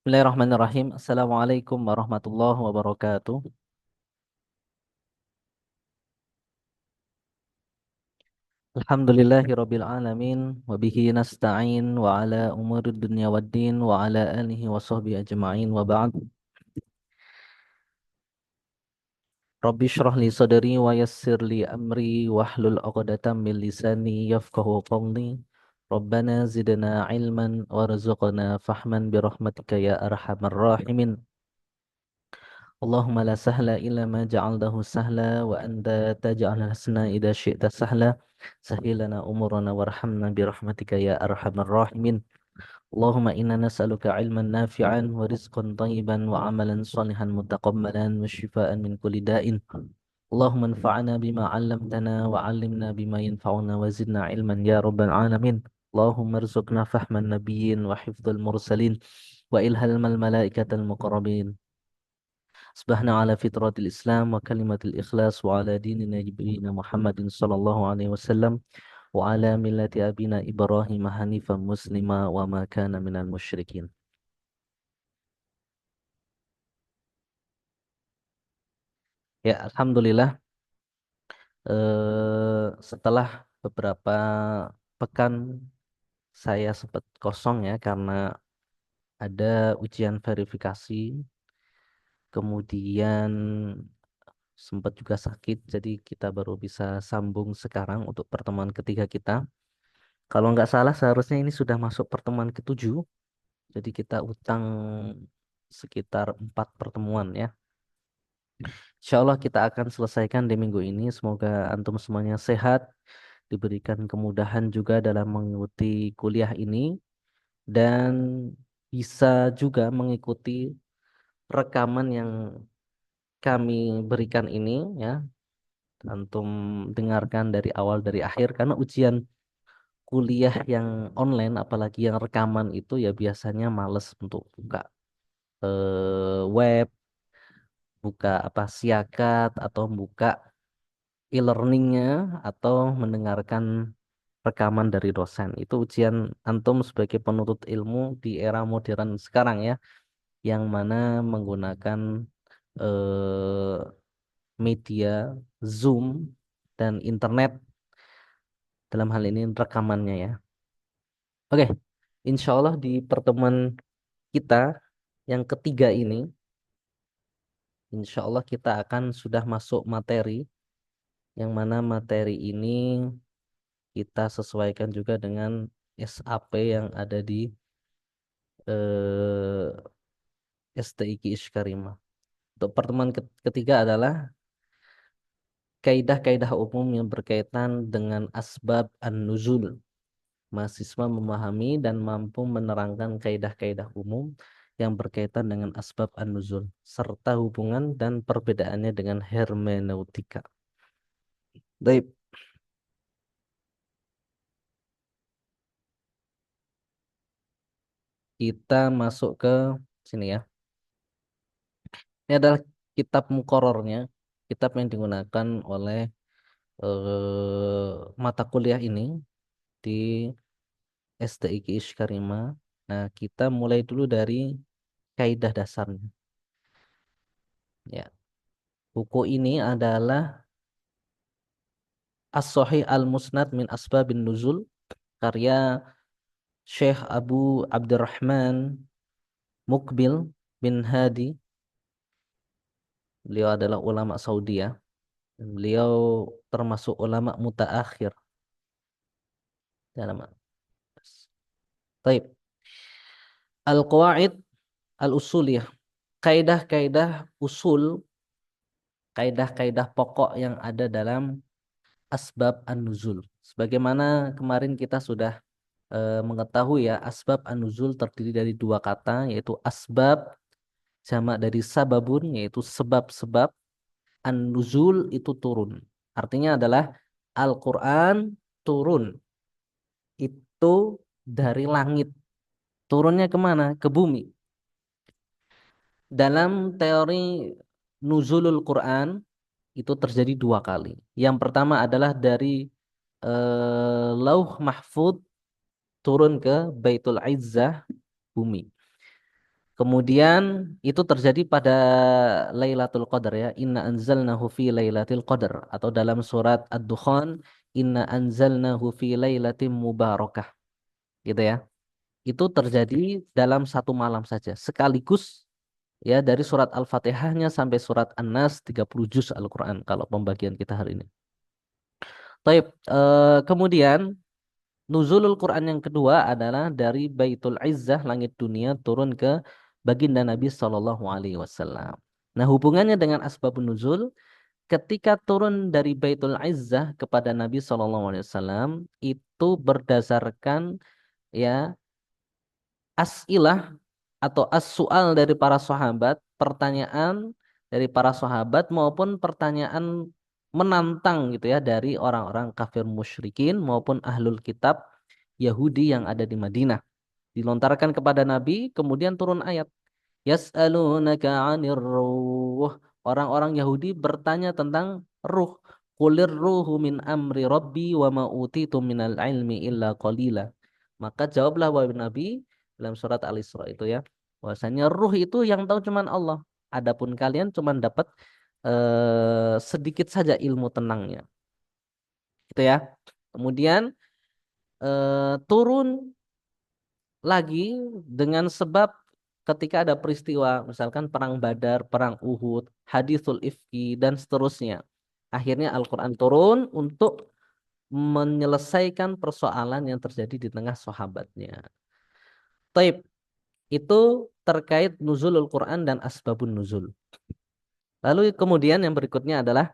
Bismillahirrahmanirrahim. Assalamualaikum warahmatullahi wabarakatuh. Alhamdulillahirabbil alamin wa bihi nasta'in wa ala umurid dunya waddin wa ala alihi wa sahbihi ajma'in wa ba'd. Rabbi shrah li sadri wa yassir li amri wahlul 'uqdatam min lisani yafqahu qawli. Rabbana zidna ilman warzuqna fahman bi rahmatika ya arhamar rahimin. Allahumma la sahla illa ma ja'altahu sahla wa anta taj'al hasna idza syi'ta sahla. Sahhil lana umurana warhamna bi rahmatika ya arhamar rahimin. Allahumma inna nas'aluka ilman nafi'an wa rizqan thayyiban wa amalan salihan mutaqabbalan wa shifaan min kulli da'in. Allahumma anfa'na bima 'allamtana wa 'allimna bima yanfa'una wa zidna ilman ya rabbal alamin. Allahumma arzuqna fahman nabiyyin wa hifdzal mursalin wa ilhamal malaikatal muqarrabin. Subhana ala fitratil Islam wa kalimatil ikhlas wa ala dinina Jibrina Muhammadin sallallahu alaihi wasallam wa ala millati abina Ibrahim hanifan muslima wa ma kana minal musyrikin. Ya, alhamdulillah setelah beberapa pekan saya sempat kosong ya karena ada ujian verifikasi, kemudian sempat juga sakit, jadi kita baru bisa sambung sekarang untuk pertemuan ketiga kita. Kalau nggak salah seharusnya ini sudah masuk pertemuan ketujuh, jadi kita utang sekitar 4 pertemuan ya. Insya Allah kita akan selesaikan di minggu ini. Semoga antum semuanya sehat, diberikan kemudahan juga dalam mengikuti kuliah ini, dan bisa juga mengikuti rekaman yang kami berikan ini ya. Antum dengarkan dari awal dari akhir karena ujian kuliah yang online apalagi yang rekaman itu ya biasanya males untuk buka web, buka apa siakat atau buka e-learningnya atau mendengarkan rekaman dari dosen. Itu ujian antum sebagai penuntut ilmu di era modern sekarang ya, yang mana menggunakan eh, media Zoom dan internet dalam hal ini rekamannya ya. Oke, insya Allah di pertemuan kita yang ketiga ini, insya Allah kita akan sudah masuk materi, yang mana materi ini kita sesuaikan juga dengan SAP yang ada di STIQ Ishkarima. Untuk pertemuan ketiga adalah kaidah-kaidah umum yang berkaitan dengan asbab an-nuzul. Mahasiswa memahami dan mampu menerangkan kaidah-kaidah umum yang berkaitan dengan asbab an-nuzul serta hubungan dan perbedaannya dengan hermeneutika. Baik, kita masuk ke sini ya. Ini adalah kitab mukorornya, kitab yang digunakan oleh mata kuliah ini di STIQ Ishkarima. Nah, kita mulai dulu dari kaidah dasarnya. Ya, buku ini adalah As-Sahih Al-Musnad min Asbabin Nuzul karya Syekh Abu Abdurrahman Mukbil bin Hadi. Beliau adalah ulama Saudi ya. Beliau termasuk ulama mutaakhir dalam. Taib. Al-Qawaid Al-Usuliyah. Kaidah-kaidah usul, kaidah-kaidah pokok yang ada dalam asbab an-nuzul. Sebagaimana kemarin kita sudah mengetahui ya, asbab an-nuzul terdiri dari dua kata, yaitu asbab jamak dari sababun, yaitu sebab-sebab. An-nuzul itu turun. Artinya adalah Al-Quran turun. Itu dari langit. Turunnya kemana? Ke bumi. Dalam teori nuzulul Quran itu terjadi dua kali. Yang pertama adalah dari Lauh Mahfud turun ke Baitul Izzah, bumi. Kemudian itu terjadi pada Lailatul Qadar ya. Inna anzalnahu fi Lailatul Qadar atau dalam surat Ad-Dukhan Inna anzalnahu fi lailatin mubarakah gitu ya. Itu terjadi dalam satu malam saja sekaligus ya dari surat Al-Fatihahnya sampai surat An-Nas 30 juz Al-Qur'an kalau pembagian kita hari ini. Taib, kemudian nuzulul Quran yang kedua adalah dari Baitul Izzah langit dunia turun ke baginda Nabi Shallallahu Alaihi Wasallam. Nah, hubungannya dengan asbabun nuzul, ketika turun dari Baitul Izzah kepada Nabi Shallallahu Alaihi Wasallam itu berdasarkan ya as'ilah atau as-su'al dari para sahabat, pertanyaan dari para sahabat maupun pertanyaan menantang gitu ya dari orang-orang kafir musyrikin maupun ahlul kitab Yahudi yang ada di Madinah. Dilontarkan kepada Nabi, kemudian turun ayat. Yas'alunaka 'anir ruh. Orang-orang Yahudi bertanya tentang ruh. Qulir ruhu min amri rabbi wa ma utitu minal ilmi illa qalila. Maka jawablah wahai Nabi dalam surat Al-Isra itu ya. Bahwasanya ruh itu yang tahu cuman Allah. Adapun kalian cuman dapat sedikit saja ilmu tenangnya. Gitu ya. Kemudian turun lagi dengan sebab ketika ada peristiwa misalkan perang Badar, perang Uhud, haditsul ifki dan seterusnya. Akhirnya Al-Qur'an turun untuk menyelesaikan persoalan yang terjadi di tengah sahabatnya. Taib, itu terkait nuzulul Quran dan asbabun nuzul. Lalu kemudian yang berikutnya adalah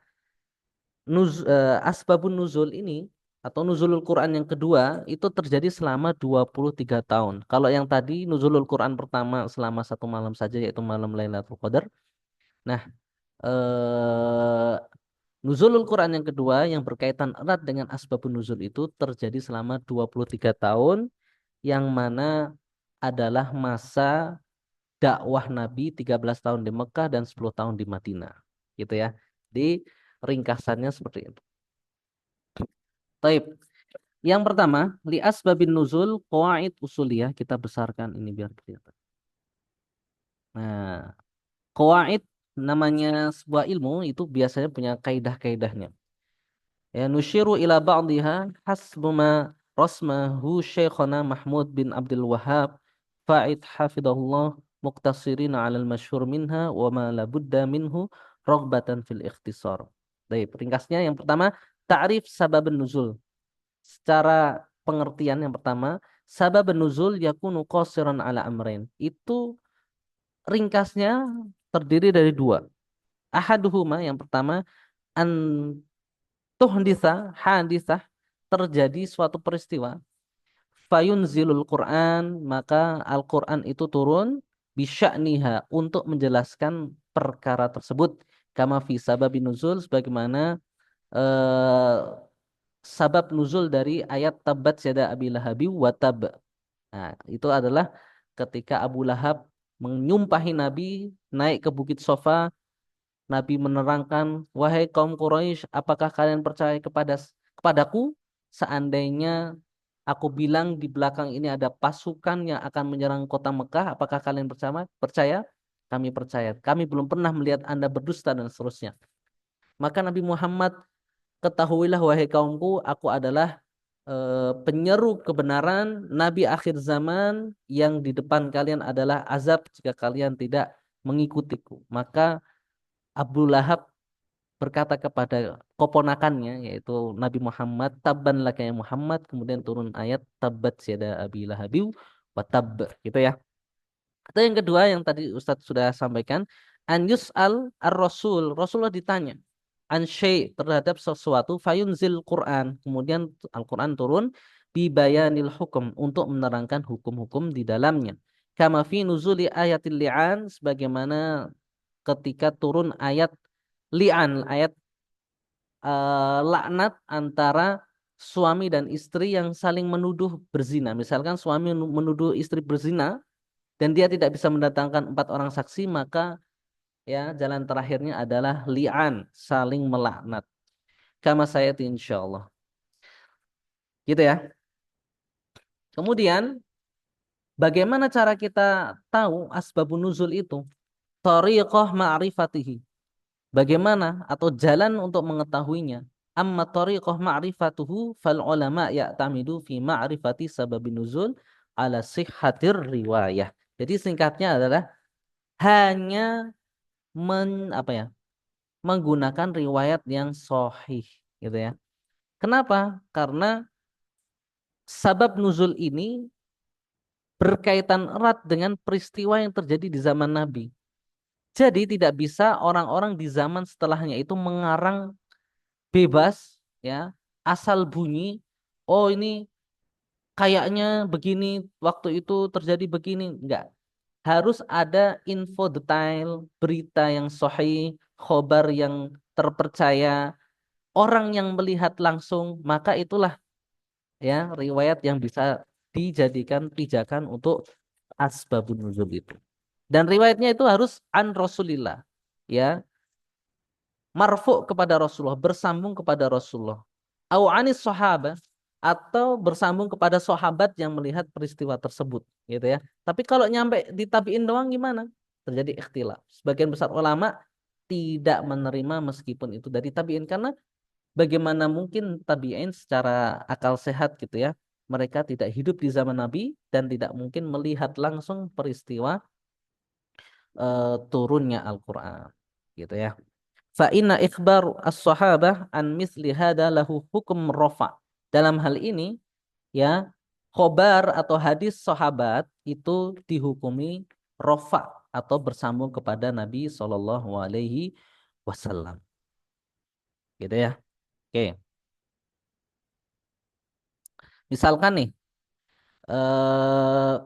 asbabun nuzul ini atau nuzulul Quran yang kedua itu terjadi selama 23 tahun. Kalau yang tadi nuzulul Quran pertama selama satu malam saja yaitu malam Lailatul Qadar. Nah, eh, nuzulul Quran yang kedua yang berkaitan erat dengan asbabun nuzul itu terjadi selama 23 tahun yang mana adalah masa dakwah Nabi 13 tahun di Mekah dan 10 tahun di Madinah. Gitu ya. Di ringkasannya seperti itu. Taib. Yang pertama, li asbabin nuzul qawaid usuliyah. Kita besarkan ini biar kelihatan. Nah, qawaid namanya sebuah ilmu itu biasanya punya kaidah-kaidahnya. Ya, nusyiru ila ba'diha hasbuma rasmahu Syekhana Mahmud bin Abdul Wahhab Fa'id hafidhahullah muqtasirin 'alal masyhur minha wa ma la budda minhu raghbatan fil ikhtisar. Baik, ringkasnya yang pertama, ta'rif sababun nuzul. Secara pengertian yang pertama, sabab nuzul yakunu qasiran ala amrain. Itu ringkasnya terdiri dari dua. Ahaduhuma yang pertama an hadisah terjadi suatu peristiwa fayunzilul Quran maka Al-Quran itu turun bisya'niha untuk menjelaskan perkara tersebut kama fi sababin nuzul sebagaimana eh, sabab nuzul dari ayat tabat yada abi lahabi wa tab. Nah, itu adalah ketika Abu Lahab menyumpahi Nabi naik ke Bukit Sofa, Nabi menerangkan, wahai kaum Quraisy, apakah kalian percaya kepadaku seandainya aku bilang di belakang ini ada pasukan yang akan menyerang kota Mekah, apakah kalian percaya? Percaya? Kami percaya. Kami belum pernah melihat Anda berdusta dan seterusnya. Maka Nabi Muhammad, ketahuilah wahai kaumku, aku adalah penyeru kebenaran, Nabi akhir zaman yang di depan kalian adalah azab jika kalian tidak mengikutiku. Maka Abu Lahab berkata kepada keponakannya yaitu Nabi Muhammad, tabban laka ya Muhammad, kemudian turun ayat tabat yada abi lahabi wa tab gitu ya. Atau yang kedua yang tadi Ustadz sudah sampaikan, an yus'al ar-rasul, Rasulullah ditanya an terhadap sesuatu fayunzil Quran, kemudian Al-Quran turun bibayanil hukum untuk menerangkan hukum-hukum di dalamnya. Kama fi nuzuli ayatil li'an sebagaimana ketika turun ayat li'an, ayat laknat antara suami dan istri yang saling menuduh berzina. Misalkan suami menuduh istri berzina dan dia tidak bisa mendatangkan 4 orang saksi, maka ya jalan terakhirnya adalah li'an, saling melaknat. Kama sayati insyaallah. Gitu ya. Kemudian Bagaimana cara kita tahu asbabun nuzul itu? Thariqah ma'rifatihi. Bagaimana atau jalan untuk mengetahuinya? Amma thariqah ma'rifatuhu fal ulama ya'tamidu fi ma'rifati sababin nuzul ala sihhatir riwayah. Jadi singkatnya adalah hanya apa ya? Menggunakan riwayat yang sahih gitu ya. Kenapa? Karena sabab nuzul ini berkaitan erat dengan peristiwa yang terjadi di zaman Nabi. Jadi tidak bisa orang-orang di zaman setelahnya itu mengarang bebas ya, asal bunyi, oh ini kayaknya begini waktu itu terjadi begini, enggak. Harus ada info detail, berita yang sahih, khobar yang terpercaya, orang yang melihat langsung, maka itulah ya riwayat yang bisa dijadikan pijakan untuk asbabun nuzul itu. Dan riwayatnya itu harus an Rasulillah, ya, marfu kepada Rasulullah, bersambung kepada Rasulullah. Au anis sahabat, atau bersambung kepada sahabat yang melihat peristiwa tersebut, gitu ya. Tapi kalau nyampe di tabiin doang gimana? Terjadi ikhtilaf. Sebagian besar ulama tidak menerima meskipun itu dari tabiin, karena bagaimana mungkin tabi'in secara akal sehat gitu ya. Mereka tidak hidup di zaman Nabi dan tidak mungkin melihat langsung peristiwa turunnya Al-Qur'an. Gitu ya. Fa inna ikhbar as-sahabah an misli hada lahu hukum rafa. Dalam hal ini ya, khobar atau hadis sahabat itu dihukumi rafa atau bersambung kepada Nabi Shallallahu alaihi wasallam. Gitu ya. Oke. Misalkan nih eh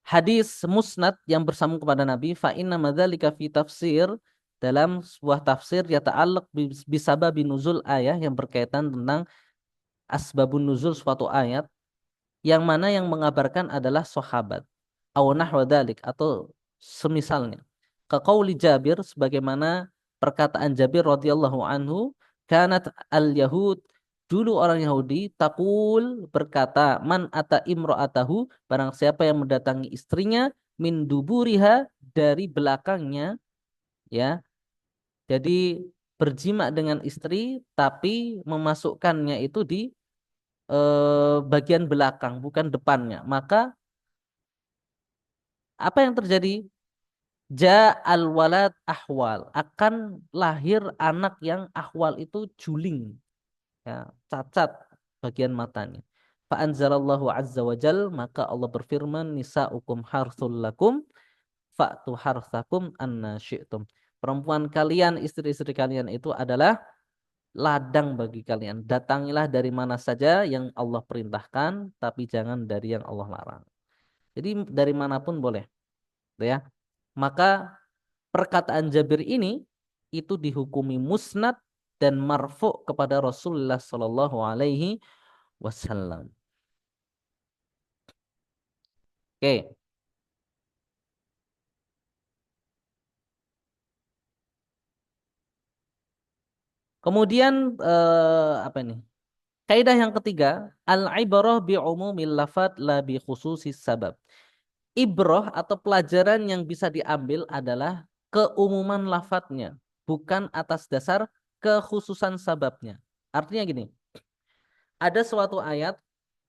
hadis musnad yang bersambung kepada Nabi, fa inna madzalika fi tafsir, dalam sebuah tafsir yata'allaq bisababi nuzul ayah, yang berkaitan tentang asbabun nuzul suatu ayat, yang mana yang mengabarkan adalah sahabat, aw nahwa dzalik, atau semisalnya. Ka qauli Jabir, sebagaimana perkataan Jabir radhiyallahu anhu, kanat al-yahud, dulu orang Yahudi, takul, berkata, man ata imra'atahu, barang siapa yang mendatangi istrinya, min duburiha, dari belakangnya, ya. Jadi berjima dengan istri tapi memasukkannya itu di bagian belakang, bukan depannya. Maka apa yang terjadi? Al walad ahwal, akan lahir anak yang ahwal itu juling, ya, cacat bagian matanya. Fa anzalallahu azza wa jal, maka Allah berfirman, nisaukum harthul lakum fa'tu harthakum anna syi'tum. Perempuan kalian, istri-istri kalian itu adalah ladang bagi kalian. Datangilah dari mana saja yang Allah perintahkan, tapi jangan dari yang Allah larang. Jadi dari manapun boleh, gitu ya. Maka perkataan Jabir ini itu dihukumi musnad dan marfu kepada Rasulullah Shallallahu Alaihi Wasallam. Oke, kemudian apa ini? Kaidah yang ketiga, al-ibrah bi umumil lafat la bi khususis sabab. Ibrah atau pelajaran yang bisa diambil adalah keumuman lafadznya, bukan atas dasar kekhususan sababnya. Artinya gini, ada suatu ayat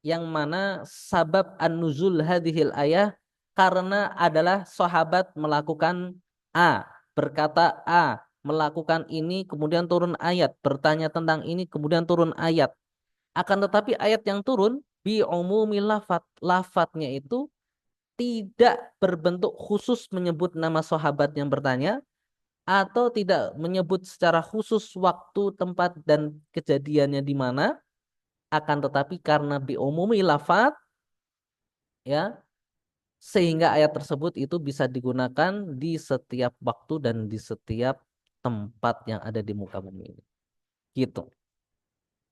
yang mana sabab an-nuzul hadhil ayah karena adalah sahabat melakukan A, berkata A, melakukan ini, kemudian turun ayat, bertanya tentang ini, kemudian turun ayat. Akan tetapi ayat yang turun bi umumi lafat, lafadznya itu tidak berbentuk khusus menyebut nama sahabat yang bertanya, atau tidak menyebut secara khusus waktu, tempat, dan kejadiannya di mana, akan tetapi karena diumumi lafaz, ya, sehingga ayat tersebut itu bisa digunakan di setiap waktu dan di setiap tempat yang ada di muka bumi ini. Gitu.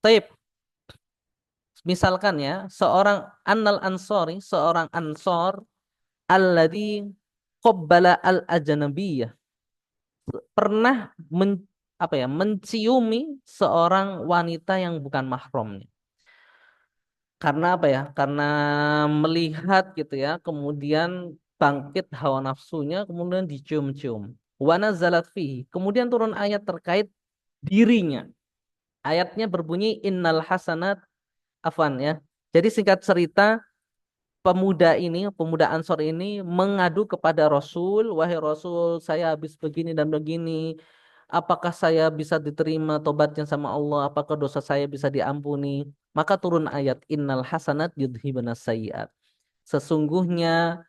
Taib. Misalkan ya, seorang annal ansori, seorang ansor alladzi qabbala al-ajnabiyah, pernah apa ya, menciumi seorang wanita yang bukan mahramnya. karena apa ya? Karena melihat gitu ya, kemudian bangkit hawa nafsunya, kemudian dicium-cium. Wa nazalat fihi. Kemudian turun ayat terkait dirinya. Ayatnya berbunyi innal hasanat afan ya. Jadi singkat cerita, pemuda Ansor ini mengadu kepada Rasul, wahai Rasul, saya habis begini dan begini. Apakah saya bisa diterima tobatnya sama Allah? Apakah dosa saya bisa diampuni? Maka turun ayat innal hasanat yudhibanas sayyiat. Sesungguhnya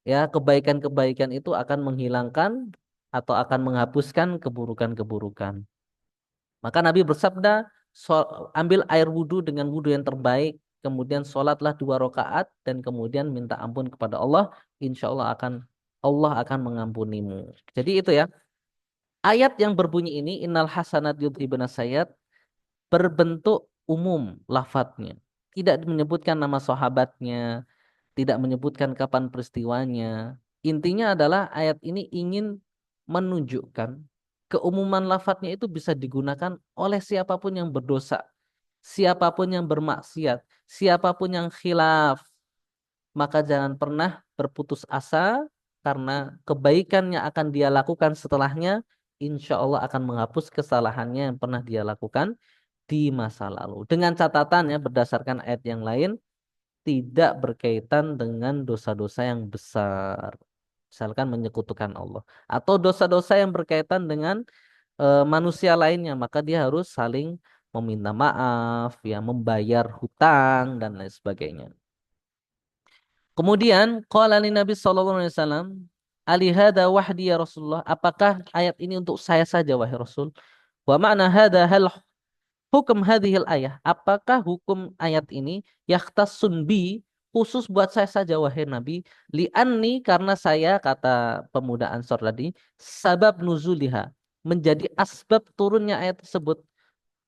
ya kebaikan-kebaikan itu akan menghilangkan atau akan menghapuskan keburukan-keburukan. Maka Nabi bersabda, ambil air wudhu dengan wudhu yang terbaik, kemudian sholatlah 2 rakaat dan kemudian minta ampun kepada Allah, insya Allah akan mengampunimu. Jadi itu ya, ayat yang berbunyi ini, innal hasanat yudhibnas sayyiat, berbentuk umum lafadznya. Tidak menyebutkan nama sahabatnya, tidak menyebutkan kapan peristiwanya. Intinya adalah ayat ini ingin menunjukkan keumuman lafadznya itu bisa digunakan oleh siapapun yang berdosa, siapapun yang bermaksiat, siapapun yang khilaf. Maka jangan pernah berputus asa karena kebaikan yang akan dia lakukan setelahnya, insya Allah akan menghapus kesalahannya yang pernah dia lakukan di masa lalu. Dengan catatan ya berdasarkan ayat yang lain, tidak berkaitan dengan dosa-dosa yang besar. Misalkan menyekutukan Allah. Atau dosa-dosa yang berkaitan dengan manusia lainnya. Maka dia harus saling meminta maaf, ya, membayar hutang, dan lain sebagainya. Kemudian, qala li Nabi sallallahu alaihi wasallam, "Ali hada wahdi ya Rasulullah?" Apakah ayat ini untuk saya saja wahai Rasul? Wa ma'na hada hal hukum hadhil ayah. Apakah hukum ayat ini yakhtassun bi khusus buat saya saja wahai Nabi? Li'anni karena saya kata pemuda Ansor tadi sabab nuzuliha menjadi asbab turunnya ayat tersebut.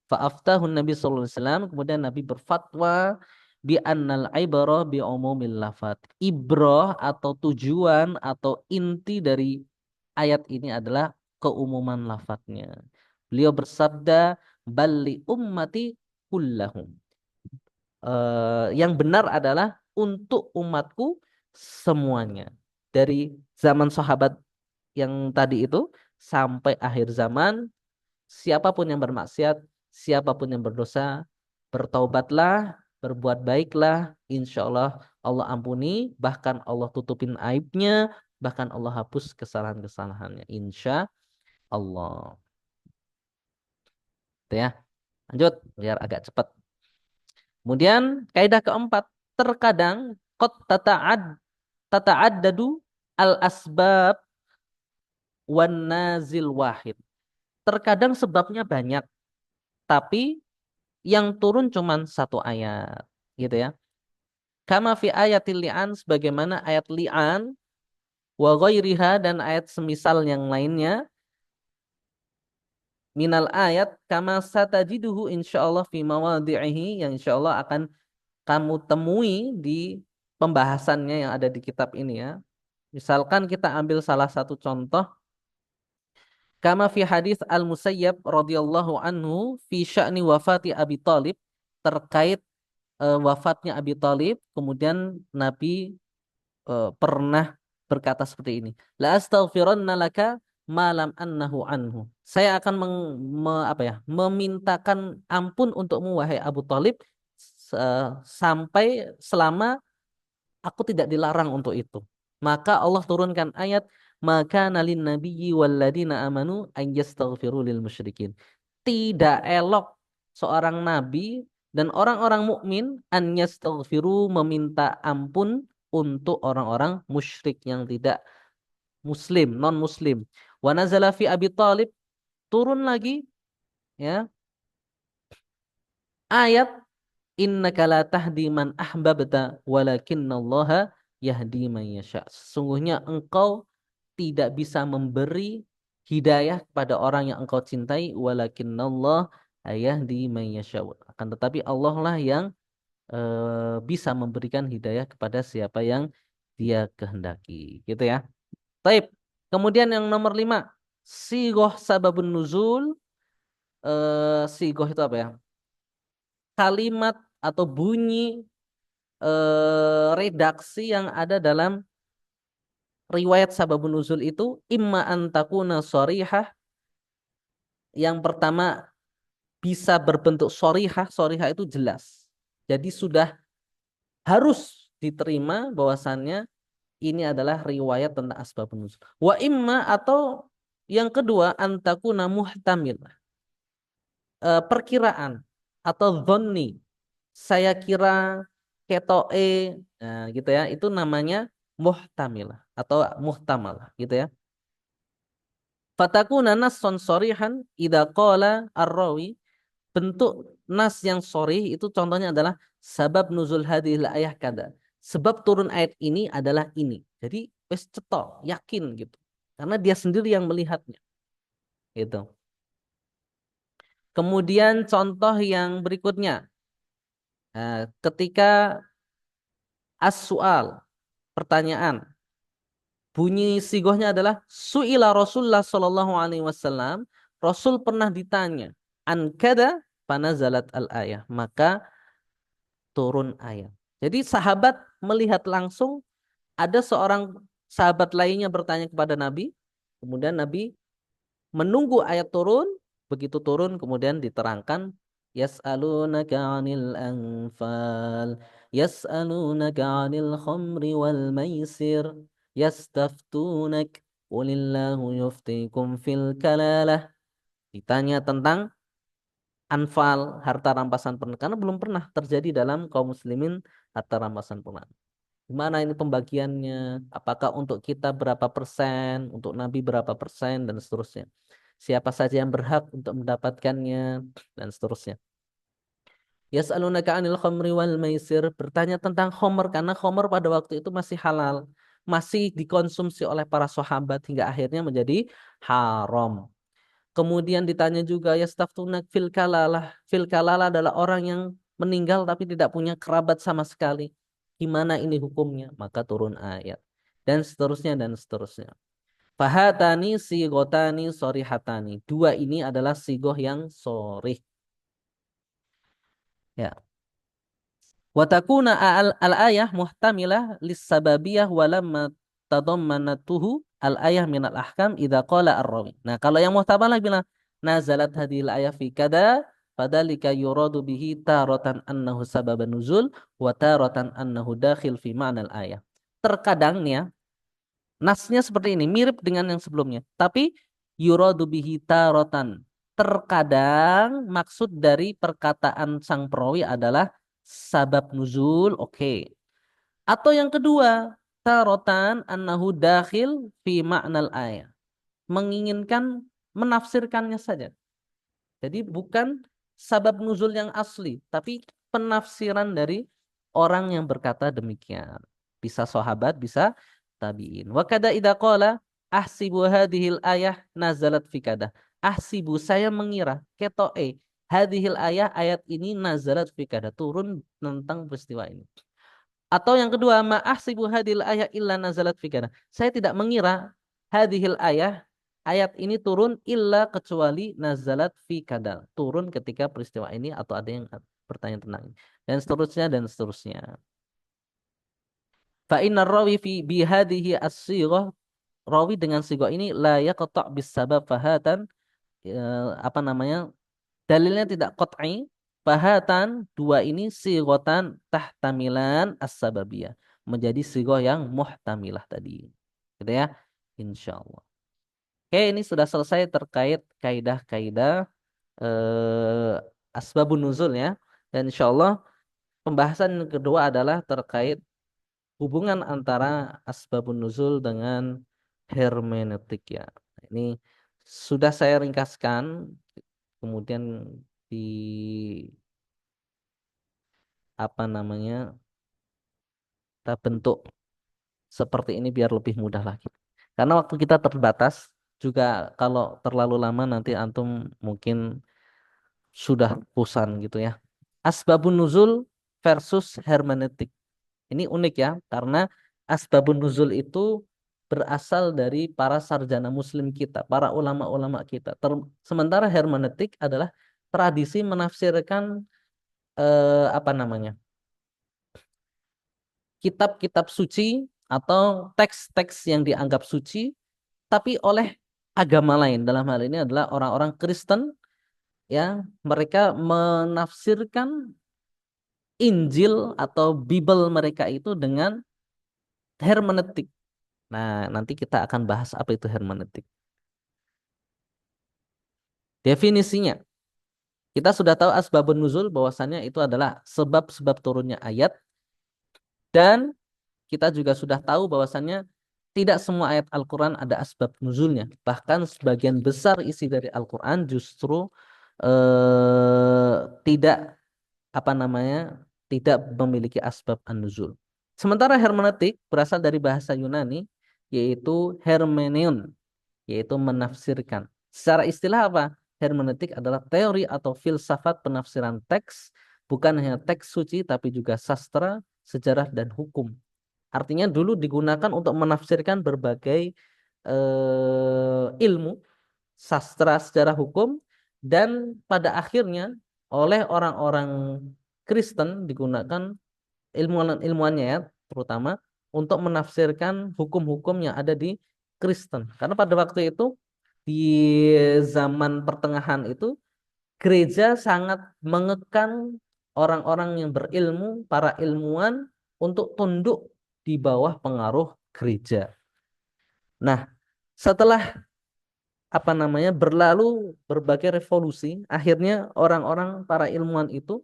Fa'aftahun Nabi sallallahu alaihi wasallam kemudian Nabi berfatwa bi annal ibrah bi umumil lafat. Ibrah atau tujuan atau inti dari ayat ini adalah keumuman lafadznya. Beliau bersabda bali ummati kullahum. Yang benar adalah untuk umatku semuanya. Dari zaman sahabat yang tadi itu sampai akhir zaman, siapapun yang bermaksiat, siapapun yang berdosa, bertaubatlah, berbuat baiklah, insya Allah Allah ampuni, bahkan Allah tutupin aibnya, bahkan Allah hapus kesalahan-kesalahannya, insya Allah. Itu ya. Lanjut, biar agak cepat. Kemudian kaidah keempat, terkadang qad tata'addadu al-asbab wan nazil wahid. Terkadang sebabnya banyak, tapi yang turun cuman satu ayat, gitu ya. Kama fi ayatil li'an sebagaimana ayat li'an wa ghairiha dan ayat semisal yang lainnya minal ayat kama satajiduhu insyaallah fi mawadhi'ihi yang insyaallah akan kamu temui di pembahasannya yang ada di kitab ini ya. Misalkan kita ambil salah satu contoh kama fi hadis Al-Musayyab radhiyallahu anhu fi sya'ni wafati Abi Thalib terkait wafatnya Abi Thalib kemudian Nabi pernah berkata seperti ini. La astaghfiranna laka malam annahu anhu. Saya akan memintakan ampun untukmu wahai Abu Thalib sampai selama aku tidak dilarang untuk itu. Maka Allah turunkan ayat maka nalin nabiyyi walladzina amanu an yastaghfiru lil musyrikin. Tidak elok seorang nabi dan orang-orang mukmin an yastaghfiru meminta ampun untuk orang-orang musyrik yang tidak muslim, non muslim. Wa nazala fi Abi Thalib turun lagi ya ayat innaka la tahdi man ahbabta walakinallaha yahdi man yasha. Sesungguhnya engkau tidak bisa memberi hidayah kepada orang yang engkau cintai walakinallah yahdi man yasha. Akan tetapi Allah lah yang bisa memberikan hidayah kepada siapa yang dia kehendaki. Gitu ya. Taib. Kemudian yang nomor 5, sigoh sababun nuzul. Sigoh itu apa ya? Kalimat atau bunyi redaksi yang ada dalam riwayat sababun nuzul itu imma antakuna sharihah. Yang pertama bisa berbentuk sharihah, sharihah itu jelas. Jadi sudah harus diterima bahwasannya ini adalah riwayat tentang asbabun nuzul. Wa imma atau yang kedua antakuna muhtamil, perkiraan atau dhonni. Saya kira ketoe, nah gitu ya, itu namanya muhtamilah atau muhtamalah gitu ya. Fatakuna nasson sorihan idza qala ar-rawi, bentuk nas yang sorih itu contohnya adalah sabab nuzul hadhil ayah kada. Sebab turun ayat ini adalah ini. Jadi wis cetok, yakin gitu. Karena dia sendiri yang melihatnya gitu. Kemudian contoh yang berikutnya, ketika as-su'al, pertanyaan, bunyi sigohnya adalah su'ila Rasulullah Shallallahu Alaihi Wasallam. Rasul pernah ditanya an kada panazalat al ayah, maka turun ayat. Jadi sahabat melihat langsung ada seorang sahabat lainnya bertanya kepada Nabi, kemudian Nabi menunggu ayat turun, begitu turun kemudian diterangkan yas'alunaka 'anil anfal, yas'alunaka 'anil khamri wal maisir, yastaftunak qulillahu yuftikum fil kalalah. Ditanya tentang anfal, harta rampasan perang, karena belum pernah terjadi dalam kaum muslimin harta rampasan perang. Gimana ini pembagiannya? Apakah untuk kita berapa persen, untuk Nabi berapa persen, dan seterusnya. Siapa saja yang berhak untuk mendapatkannya, dan seterusnya. Yas'alunaka 'anil khamri wal maisir, bertanya tentang khamr karena khamr pada waktu itu masih halal, masih dikonsumsi oleh para sahabat hingga akhirnya menjadi haram. Kemudian ditanya juga yastaftunak fil kalalah. Fil kalalah adalah orang yang meninggal tapi tidak punya kerabat sama sekali. Gimana ini hukumnya? Maka turun ayat. Dan seterusnya dan seterusnya. Fahatani sigotani sorihatani. Dua ini adalah sigoh yang sorih. Ya. Watakuna al-ayah muhtamilah lis-sababiyah walamma tadammanatuhu al-ayah minal ahkam idza qala ar-rawi. Nah, kalau yang muhtamalah bilang nazalat hadhil ayah fi kada fadzalika yuradu bihi taratan annahu sababan nuzul wa taratan annahu dakhil fi ma'nal ayah. Terkadangnya nasnya seperti ini, mirip dengan yang sebelumnya, tapi yuradu bihi taratan. Terkadang maksud dari perkataan sang perawi adalah sabab nuzul, oke. Atau yang kedua, tarotan annahu dakhil fi ma'nal ayat. Menginginkan menafsirkannya saja. Jadi bukan sabab nuzul yang asli, tapi penafsiran dari orang yang berkata demikian. Bisa sahabat, bisa tabi'in. Wa kada idza qala ahsibu hadhil ayah nazalat fi kada. Ahsibu, saya mengira, ketoe hadhil ayah, ayat ini nazalat fi kada, turun tentang peristiwa ini. Atau yang kedua, ma'ahsibu hadhil ayah illa nazalat fi kada. Saya tidak mengira hadhil ayah, ayat ini turun illa kecuali nazalat fi kada. Turun ketika peristiwa ini atau ada yang bertanya tentang ini. Dan seterusnya dan seterusnya. Fa inna rawi fi bihadihi as-sighah, rawi dengan sighah ini la yaqta' bis sabab fahatan, apa namanya, dalilnya tidak qat'i. Fahatan dua ini sighatan tahtamilan as-sababiyah, menjadi sighah yang muhtamilah tadi gitu ya, insyaallah. Oke, ini sudah selesai terkait kaidah-kaidah asbabun nuzul ya, dan insyaallah pembahasan yang kedua adalah terkait hubungan antara asbabun nuzul dengan hermeneutik ya. Ini sudah saya ringkaskan, kemudian di apa namanya, kita bentuk seperti ini biar lebih mudah lagi. Karena waktu kita terbatas juga, kalau terlalu lama nanti antum mungkin sudah bosan gitu ya. Asbabun nuzul versus hermeneutik. Ini unik ya, karena asbabun nuzul itu berasal dari para sarjana muslim kita, para ulama-ulama kita. Sementara hermeneutik adalah tradisi menafsirkan apa namanya? kitab-kitab suci atau teks-teks yang dianggap suci, tapi oleh agama lain. Dalam hal ini adalah orang-orang Kristen, ya, mereka menafsirkan Injil atau Bible mereka itu dengan hermeneutik. Nah, nanti kita akan bahas apa itu hermeneutik. Definisinya, kita sudah tahu asbabun nuzul bahwasannya itu adalah sebab-sebab turunnya ayat, dan kita juga sudah tahu bahwasannya tidak semua ayat Al-Quran ada asbab nuzulnya. Bahkan sebagian besar isi dari Al-Quran justru tidak apa namanya tidak memiliki asbab an-nuzul. Sementara hermeneutik berasal dari bahasa Yunani yaitu hermeneuon, yaitu menafsirkan. Secara istilah apa? Hermeneutik adalah teori atau filsafat penafsiran teks, bukan hanya teks suci tapi juga sastra, sejarah dan hukum. Artinya dulu digunakan untuk menafsirkan berbagai ilmu, sastra, sejarah hukum, dan pada akhirnya oleh orang-orang Kristen digunakan ilmuwan-ilmuannya ya, terutama untuk menafsirkan hukum-hukum yang ada di Kristen. Karena pada waktu itu di zaman pertengahan itu gereja sangat mengekang orang-orang yang berilmu, para ilmuwan untuk tunduk di bawah pengaruh gereja. Nah, setelah apa namanya berlalu berbagai revolusi, akhirnya orang-orang para ilmuwan itu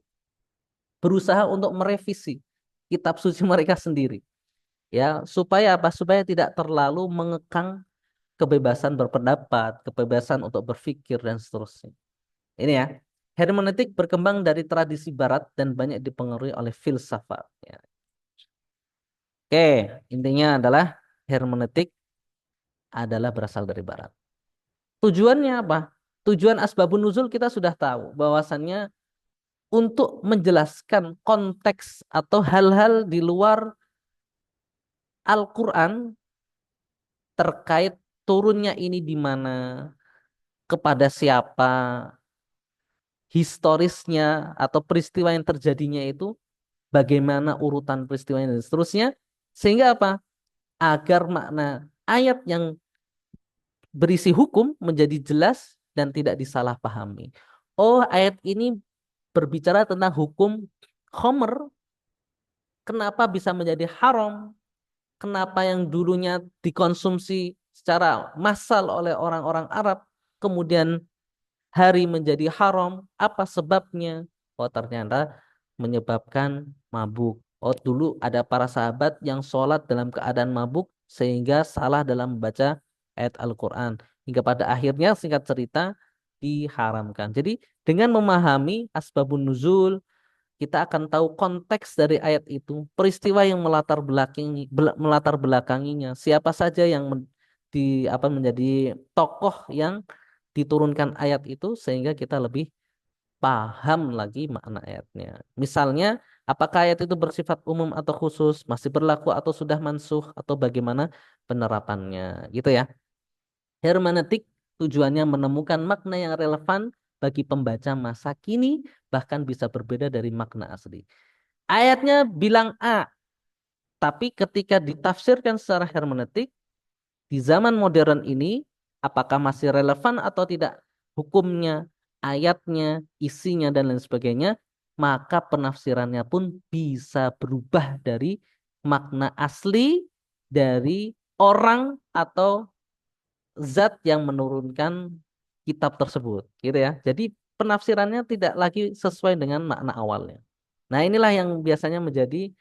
berusaha untuk merevisi kitab suci mereka sendiri, ya, supaya apa? Supaya tidak terlalu mengekang kebebasan berpendapat, kebebasan untuk berpikir dan seterusnya. Ini ya, hermeneutik berkembang dari tradisi Barat dan banyak dipengaruhi oleh filsafat. Ya. Oke, intinya adalah hermeneutik adalah berasal dari Barat. Tujuannya apa? Tujuan asbabun nuzul kita sudah tahu bahwasannya untuk menjelaskan konteks atau hal-hal di luar Al-Quran terkait turunnya ini di mana, kepada siapa, historisnya atau peristiwa yang terjadinya itu, bagaimana urutan peristiwanya dan seterusnya, sehingga apa? Agar makna ayat yang berisi hukum menjadi jelas dan tidak disalahpahami. Oh, ayat ini berbicara tentang hukum khomer, kenapa bisa menjadi haram? Kenapa yang dulunya dikonsumsi secara massal oleh orang-orang Arab, kemudian hari menjadi haram? Apa sebabnya? Oh, ternyata menyebabkan mabuk. Oh, dulu ada para sahabat yang sholat dalam keadaan mabuk sehingga salah dalam membaca ayat Al-Quran. Hingga pada akhirnya singkat cerita diharamkan. Jadi dengan memahami asbabun nuzul, kita akan tahu konteks dari ayat itu, peristiwa yang melatar belakanginya, siapa saja yang menjadi tokoh yang diturunkan ayat itu, sehingga kita lebih paham lagi makna ayatnya. Misalnya, apakah ayat itu bersifat umum atau khusus, masih berlaku atau sudah mansuh, atau bagaimana penerapannya, gitu ya. Hermeneutik tujuannya menemukan makna yang relevan bagi pembaca masa kini, bahkan bisa berbeda dari makna asli. Ayatnya bilang A, tapi ketika ditafsirkan secara hermeneutik, di zaman modern ini, apakah masih relevan atau tidak hukumnya, ayatnya, isinya, dan lain sebagainya, maka penafsirannya pun bisa berubah dari makna asli dari orang atau zat yang menurunkan kitab tersebut, gitu ya. Jadi penafsirannya tidak lagi sesuai dengan makna awalnya. Nah, inilah yang biasanya menjadi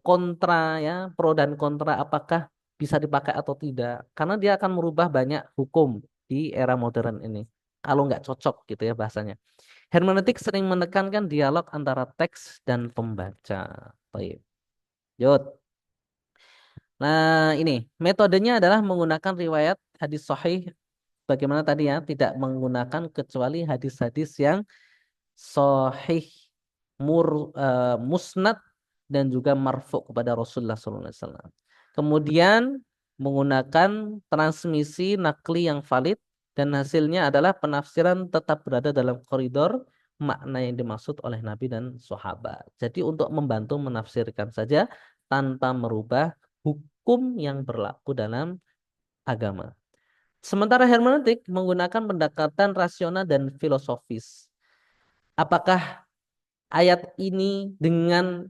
kontra, ya, pro dan kontra, apakah bisa dipakai atau tidak. Karena dia akan merubah banyak hukum di era modern ini. Kalau nggak cocok gitu ya bahasanya. Hermeneutik sering menekankan dialog antara teks dan pembaca. Baik. Yud. Nah, ini metodenya adalah menggunakan riwayat hadis sahih, bagaimana tadi ya, tidak menggunakan kecuali hadis-hadis yang sahih, musnad, dan juga marfu kepada Rasulullah SAW. Kemudian menggunakan transmisi nakli yang valid, dan hasilnya adalah penafsiran tetap berada dalam koridor makna yang dimaksud oleh Nabi dan sahabat. Jadi untuk membantu menafsirkan saja tanpa merubah hukum yang berlaku dalam agama. Sementara hermeneutik menggunakan pendekatan rasional dan filosofis. Apakah ayat ini dengan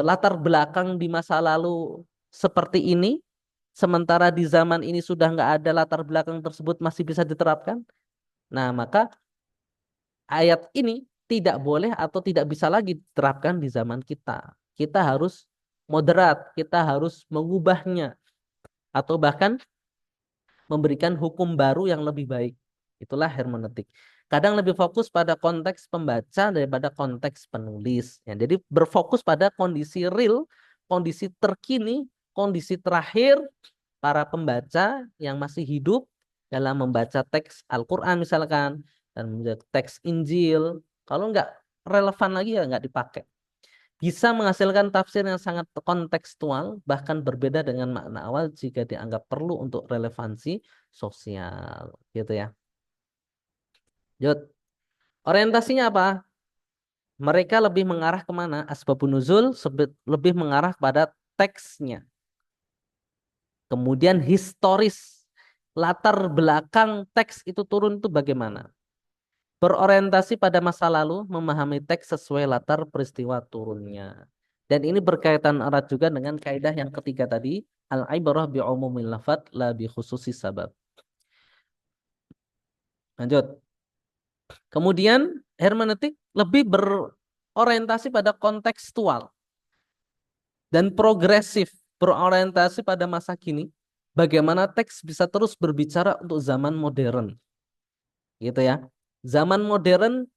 latar belakang di masa lalu seperti ini, sementara di zaman ini sudah nggak ada latar belakang tersebut masih bisa diterapkan? Nah, maka ayat ini tidak boleh atau tidak bisa lagi diterapkan di zaman kita. Kita harus moderat, kita harus mengubahnya atau bahkan memberikan hukum baru yang lebih baik. Itulah hermeneutik. Kadang lebih fokus pada konteks pembaca daripada konteks penulis. Ya, jadi berfokus pada kondisi real, kondisi terkini, kondisi terakhir para pembaca yang masih hidup dalam membaca teks Al-Quran misalkan, dan membaca teks Injil. Kalau nggak relevan lagi ya nggak dipakai. Bisa menghasilkan tafsir yang sangat kontekstual, bahkan berbeda dengan makna awal jika dianggap perlu untuk relevansi sosial. Gitu ya. Yud, orientasinya apa? Mereka lebih mengarah kemana? Asbabun nuzul lebih mengarah kepada teksnya. Kemudian historis, latar belakang teks itu turun itu bagaimana? Berorientasi pada masa lalu, memahami teks sesuai latar peristiwa turunnya. Dan ini berkaitan erat juga dengan kaidah yang ketiga tadi, al-ibrah bi umumil lafadz la bi khususi sabab. Lanjut. Kemudian hermeneutik lebih berorientasi pada kontekstual dan progresif, berorientasi pada masa kini. Bagaimana teks bisa terus berbicara untuk zaman modern, gitu ya. Zaman modern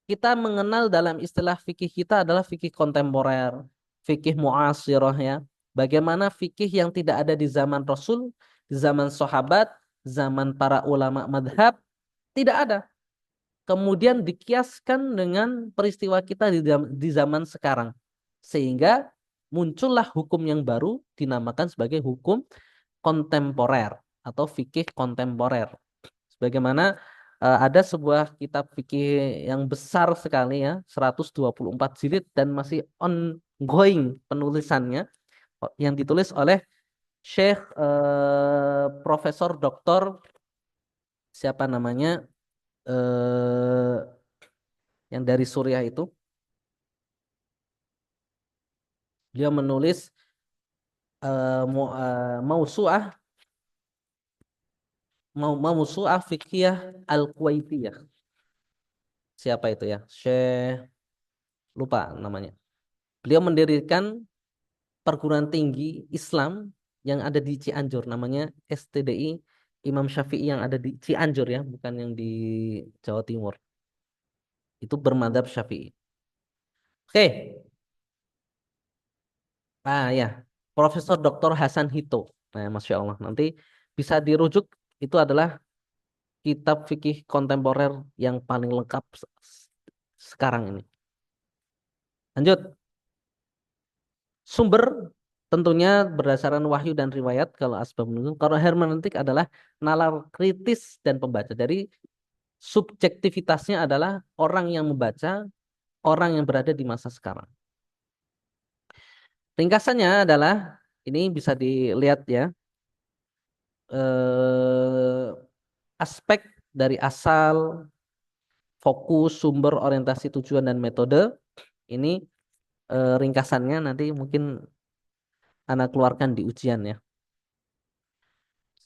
kita mengenal dalam istilah fikih kita adalah fikih kontemporer, fikih muasirah ya. Bagaimana fikih yang tidak ada di zaman Rasul, di zaman sahabat, zaman para ulama madhab, tidak ada. Kemudian dikiaskan dengan peristiwa kita di zaman sekarang. Sehingga muncullah hukum yang baru dinamakan sebagai hukum kontemporer atau fikih kontemporer. Sebagaimana ada sebuah kitab fikih yang besar sekali ya, 124 jilid dan masih ongoing penulisannya yang ditulis oleh Syekh Profesor Doktor siapa namanya eh, yang dari Suriah itu. Dia menulis Mausu'ah Mausu'ah Fiqhiyah Al-Kuwaitiyah. Siapa itu ya? Syekh lupa namanya. Beliau mendirikan perguruan tinggi Islam yang ada di Cianjur, namanya STDI Imam Syafi'i yang ada di Cianjur ya, bukan yang di Jawa Timur. Itu bermadzhab Syafi'i. Oke. Ah ya, Profesor Dr. Hasan Hito. Nah, Masya Allah. Nanti bisa dirujuk, itu adalah kitab fikih kontemporer yang paling lengkap sekarang ini. Lanjut. Sumber tentunya berdasarkan wahyu dan riwayat kalau asbab nuzul. Kalau hermeneutik adalah nalar kritis dan pembaca. Dari subjektivitasnya adalah orang yang membaca, orang yang berada di masa sekarang. Ringkasannya adalah ini bisa dilihat ya, eh, aspek dari asal, fokus, sumber, orientasi, tujuan dan metode. Ini ringkasannya nanti mungkin Anda keluarkan di ujian ya.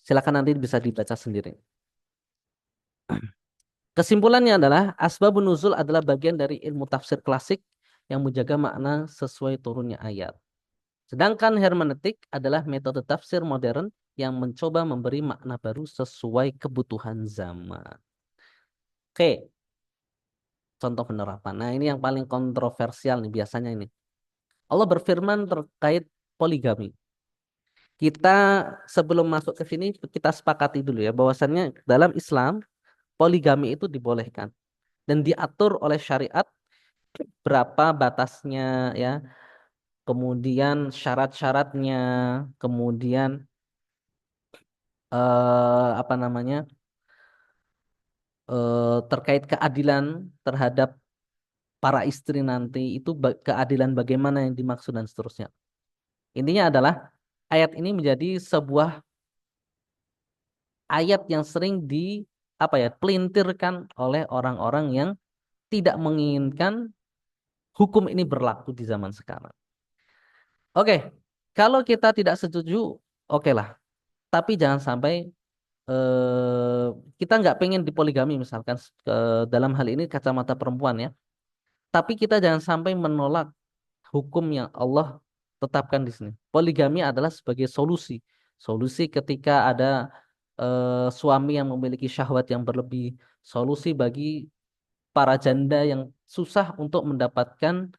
Silakan nanti bisa dibaca sendiri. Kesimpulannya adalah asbabun nuzul adalah bagian dari ilmu tafsir klasik yang menjaga makna sesuai turunnya ayat. Sedangkan hermeneutik adalah metode tafsir modern yang mencoba memberi makna baru sesuai kebutuhan zaman. Oke, contoh penerapan. Nah, ini yang paling kontroversial nih biasanya ini. Allah berfirman terkait poligami. Kita sebelum masuk ke sini kita sepakati dulu ya bahwasannya dalam Islam poligami itu dibolehkan dan diatur oleh syariat berapa batasnya ya, kemudian syarat-syaratnya, kemudian apa namanya terkait keadilan terhadap para istri nanti itu keadilan bagaimana yang dimaksud dan seterusnya. Intinya adalah ayat ini menjadi sebuah ayat yang sering pelintirkan oleh orang-orang yang tidak menginginkan hukum ini berlaku di zaman sekarang. Oke, kalau kita tidak setuju, oke lah. Tapi jangan sampai kita nggak pengen dipoligami misalkan dalam hal ini kacamata perempuan ya. Tapi kita jangan sampai menolak hukum yang Allah tetapkan di sini. Poligami adalah sebagai solusi. Solusi ketika ada suami yang memiliki syahwat yang berlebih. Solusi bagi para janda yang susah untuk mendapatkan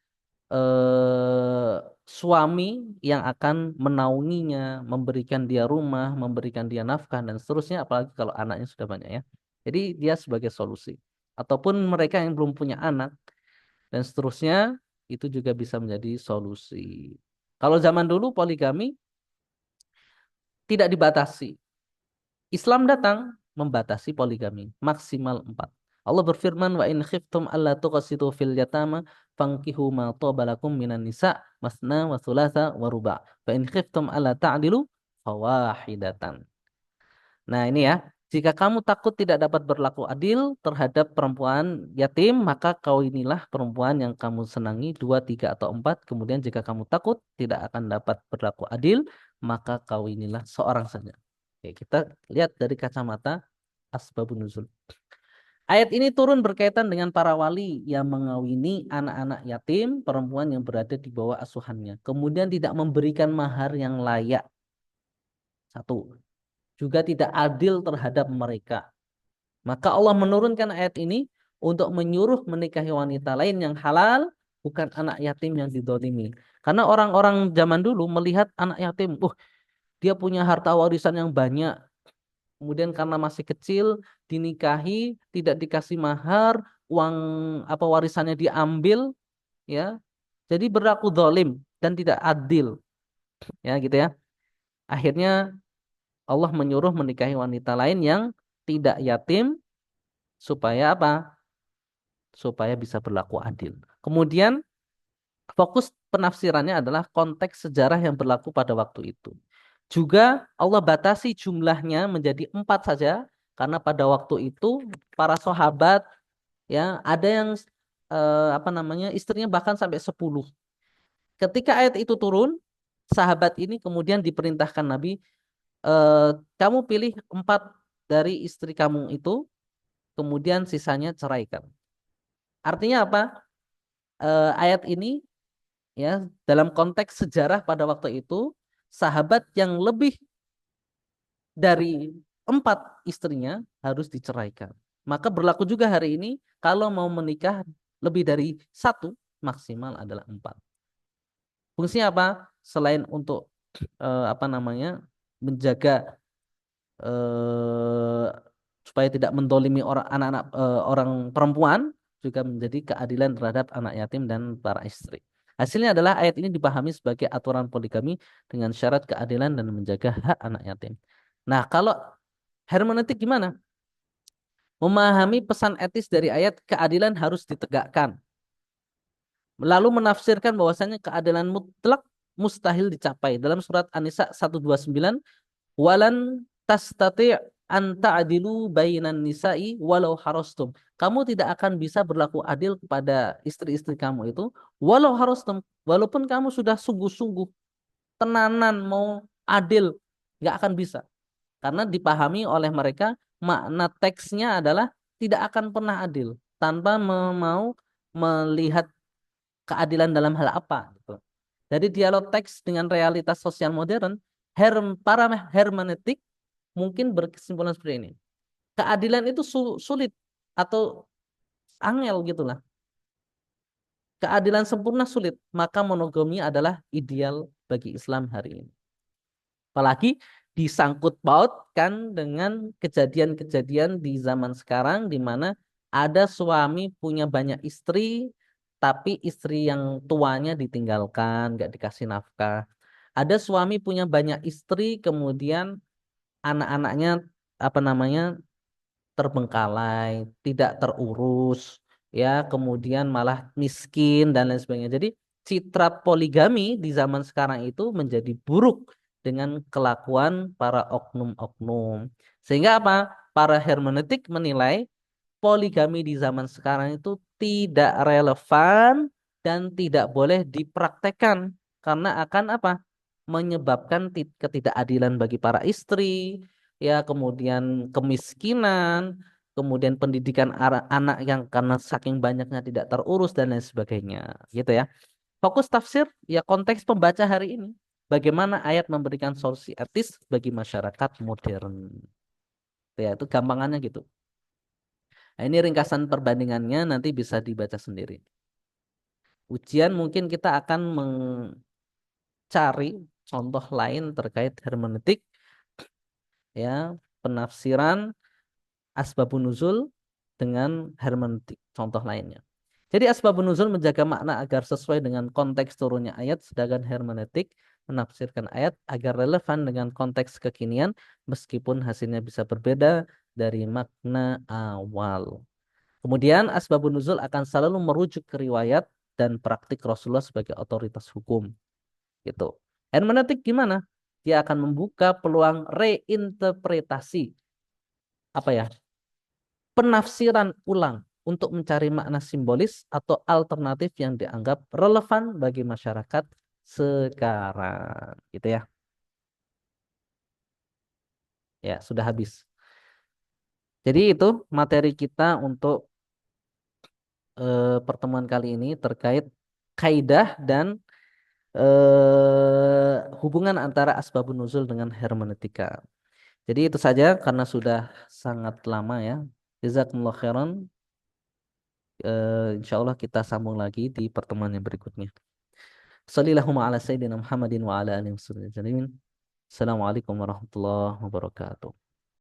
suami yang akan menaunginya, memberikan dia rumah, memberikan dia nafkah dan seterusnya, apalagi kalau anaknya sudah banyak ya. Jadi dia sebagai solusi. Ataupun mereka yang belum punya anak dan seterusnya, itu juga bisa menjadi solusi. Kalau zaman dulu poligami tidak dibatasi. Islam datang membatasi poligami maksimal 4. Allah berfirman wa in khiftum alla tuqsitu fil yatama fankihu ma tabalakum minan nisa masna wa thulatha wa ruba. Fa in khiftum alla ta'dilu fawahidatan. Nah, ini ya. Jika kamu takut tidak dapat berlaku adil terhadap perempuan yatim, maka kawinilah perempuan yang kamu senangi, dua, tiga, atau empat. Kemudian jika kamu takut tidak akan dapat berlaku adil, maka kawinilah seorang saja. Oke, kita lihat dari kacamata asbabun nuzul. Ayat ini turun berkaitan dengan para wali yang mengawini anak-anak yatim, perempuan yang berada di bawah asuhannya. Kemudian tidak memberikan mahar yang layak. Satu. Juga tidak adil terhadap mereka. Maka Allah menurunkan ayat ini untuk menyuruh menikahi wanita lain yang halal, bukan anak yatim yang didolimi. Karena orang-orang zaman dulu melihat anak yatim, dia punya harta warisan yang banyak. Kemudian karena masih kecil, dinikahi, tidak dikasih mahar, uang apa warisannya diambil, ya. Jadi berlaku dolim dan tidak adil, ya gitu ya. Akhirnya Allah menyuruh menikahi wanita lain yang tidak yatim supaya apa? Supaya bisa berlaku adil. Kemudian fokus penafsirannya adalah konteks sejarah yang berlaku pada waktu itu. Juga Allah batasi jumlahnya menjadi 4 saja karena pada waktu itu para sahabat ya ada yang istrinya bahkan sampai 10. Ketika ayat itu turun, sahabat ini kemudian diperintahkan Nabi, kamu pilih 4 dari istri kamu itu, kemudian sisanya ceraikan. Artinya apa? Ayat ini ya dalam konteks sejarah pada waktu itu sahabat yang lebih dari 4 istrinya harus diceraikan. Maka berlaku juga hari ini kalau mau menikah lebih dari 1 maksimal adalah 4. Fungsinya apa? Selain untuk menjaga eh, supaya tidak mendolimi orang anak-anak orang perempuan, juga menjadi keadilan terhadap anak yatim dan para istri. Hasilnya adalah ayat ini dipahami sebagai aturan poligami dengan syarat keadilan dan menjaga hak anak yatim. Nah, kalau hermeneutik gimana? Memahami pesan etis dari ayat keadilan harus ditegakkan. Lalu menafsirkan bahwasanya keadilan mutlak mustahil dicapai. Dalam surat An-Nisa 129, walan tastati' an ta'dilu bainan nisa'i walau harastum. Kamu tidak akan bisa berlaku adil kepada istri-istri kamu itu walau harastum, walaupun kamu sudah sungguh-sungguh tenanan mau adil, nggak akan bisa. Karena dipahami oleh mereka makna teksnya adalah tidak akan pernah adil tanpa mau melihat keadilan dalam hal apa gitu. Jadi dialog teks dengan realitas sosial modern, para hermeneutik mungkin berkesimpulan seperti ini. Keadilan itu sulit atau angel gitulah. Keadilan sempurna sulit, maka monogami adalah ideal bagi Islam hari ini. Apalagi disangkut pautkan dengan kejadian-kejadian di zaman sekarang di mana ada suami punya banyak istri, tapi istri yang tuanya ditinggalkan, nggak dikasih nafkah. Ada suami punya banyak istri, kemudian anak-anaknya apa namanya terbengkalai, tidak terurus, ya, kemudian malah miskin dan lain sebagainya. Jadi citra poligami di zaman sekarang itu menjadi buruk dengan kelakuan para oknum-oknum. Sehingga apa? Para hermeneutik menilai poligami di zaman sekarang itu tidak relevan dan tidak boleh dipraktekkan karena akan apa? Menyebabkan ketidakadilan bagi para istri, ya, kemudian kemiskinan, kemudian pendidikan anak yang karena saking banyaknya tidak terurus dan lain sebagainya, gitu ya. Fokus tafsir ya konteks pembaca hari ini. Bagaimana ayat memberikan solusi etis bagi masyarakat modern. Ya, itu gampangannya gitu. Nah, ini ringkasan perbandingannya nanti bisa dibaca sendiri. Ujian mungkin kita akan mencari contoh lain terkait hermeneutik, ya, penafsiran asbabun nuzul dengan hermeneutik contoh lainnya. Jadi asbabun nuzul menjaga makna agar sesuai dengan konteks turunnya ayat, sedangkan hermeneutik menafsirkan ayat agar relevan dengan konteks kekinian meskipun hasilnya bisa berbeda dari makna awal. Kemudian asbabun nuzul akan selalu merujuk ke riwayat dan praktik Rasulullah sebagai otoritas hukum. Gitu. Hermeneutik gimana? Dia akan membuka peluang reinterpretasi, apa ya, penafsiran ulang untuk mencari makna simbolis atau alternatif yang dianggap relevan bagi masyarakat sekarang. Gitu ya. Ya, sudah habis. Jadi itu materi kita untuk pertemuan kali ini terkait kaidah dan hubungan antara asbabun nuzul dengan hermeneutika. Jadi itu saja karena sudah sangat lama ya. Jazakumullah khairan. Insya Allah kita sambung lagi di pertemuan yang berikutnya. Sallallahu ala sayyidina Muhammadin wa ala alihi wasallam. Assalamualaikum warahmatullahi wabarakatuh.